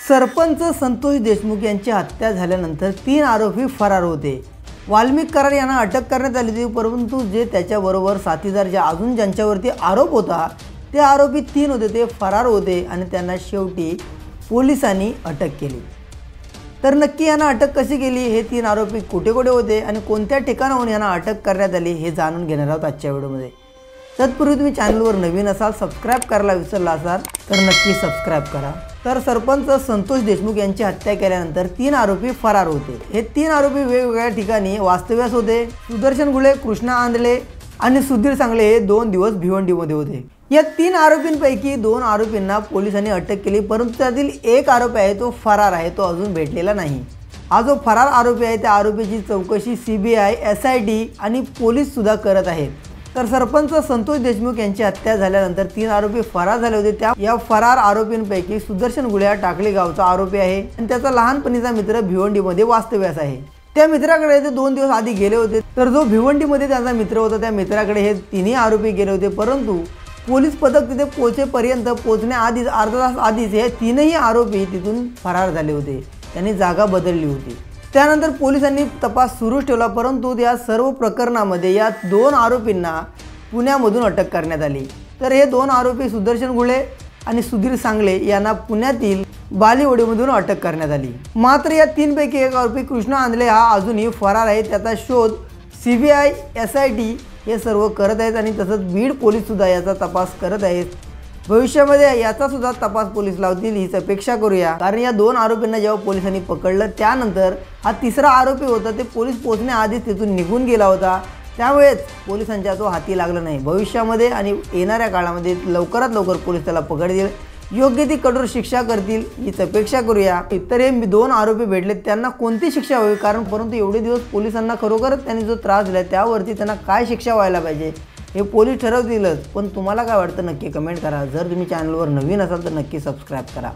सरपंच संतोष देशमुख यांची हत्या झाल्यानंतर 3 आरोपी फरार होते। वाल्मिक कराड यांना अटक करण्यात आली होती, परंतु जे त्याच्याबरोबर साथीदार जे अजून ज्यांच्यावरती आरोप होता ते आरोपी 3 होते, ते फरार होते आणि त्यांना शेवटी पोलिसांनी अटक केली। तर नक्की यांना अटक कशी केली, हे 3 आरोपी कुठे कुठे होते आणि कोणत्या ठिकाणाहून यांना अटक करण्यात आली हे जाणून घेणार आहोत आजच्या व्हिडिओमध्ये। तत्पूर्वी तुम्ही चॅनलवर नवीन असाल, सबस्क्राइब करायला विसरला असाल तर नक्की सबस्क्राइब करा। तर सरपंच संतोष देशमुख यांची हत्या केल्यानंतर 3 आरोपी फरार होते। हे 3 आरोपी वेगवेगळ्या ठिकाणी वास्तव्यास होते। सुदर्शन गुळे, कृष्णा आंधळे आणि सुधीर सांगले हे 2 दिवस भिवंडीमध्ये होते। या 3 आरोपींपैकी 2 आरोपींना पोलिसांनी अटक केली, परंतु त्यातील एक आरोपी आहे तो फरार आहे, तो अजून भेटलेला नाही। हा जो फरार आरोपी आहे त्या आरोपीची चौकशी CBI, SIT आणि पोलीस सुद्धा करत आहेत। तर सरपंच संतोष देशमुख यांची हत्या झाल्यानंतर 3 आरोपी फरार झाले होते। या फरार आरोपींपैकी सुदर्शन गुळे टाकली गावचा आरोपी आहे आणि त्याचा लहानपणीचा मित्र भिवंडीमध्ये वास्तव्यास आहे। त्या मित्राकडे ते 2 दिवस आधी गेले होते। तर जो भिवंडीमध्ये त्याचा मित्र होता त्या मित्राकडे हे 3 आरोपी गेले होते, परंतु पोलीस पथक तिथे पोहोचण्याआधीच अर्धा तास आधीच हे 3ही आरोपी तिथून फरार झाले होते। त्यांनी जागा बदलली होती। त्यानंतर पोलिसांनी तपास सुरू ठेवला, परंतु या सर्व प्रकरणामध्ये या 2 आरोपींना पुण्यामधून अटक करण्यात आली। तर हे 2 आरोपी सुदर्शन गुळे आणि सुधीर सांगले यांना पुण्यातील बालेवाडीमधून अटक करण्यात आली। मात्र या 3 पैकी एक आरोपी कृष्णा आंधळे हा अजूनही फरार आहे। त्याचा शोध CBI, SIT हे सर्व करत आहेत आणि तसंच बीड पोलीस सुद्धा याचा तपास करत आहेत। भविष्यामध्ये याचा सुद्धा तपास पोलीस लावतील हीच अपेक्षा करूया, कारण या 2 आरोपींना जेव्हा पोलिसांनी पकडलं त्यानंतर हा 3रा आरोपी होता ते पोलीस पोहोचण्याआधीच तिथून निघून गेला होता, त्यामुळेच पोलिसांच्या तो हाती लागला नाही। भविष्यामध्ये आणि येणाऱ्या काळामध्ये लवकरात लवकर पोलीस त्याला पकडतील, योग्य ती कठोर शिक्षा करतील हीच अपेक्षा करूया। तर हे 2 आरोपी भेटले, त्यांना कोणती शिक्षा व्हावी, कारण परंतु एवढे दिवस पोलिसांना खरोखरच त्यांनी जो त्रास दिला त्यावरती त्यांना काय शिक्षा व्हायला पाहिजे हे पोलीस ठरवतीलच। पण तुम्हाला काय वाटतं नक्की कमेंट करा। जर तुम्ही चॅनलवर नवीन असाल तर नक्की सबस्क्राइब करा।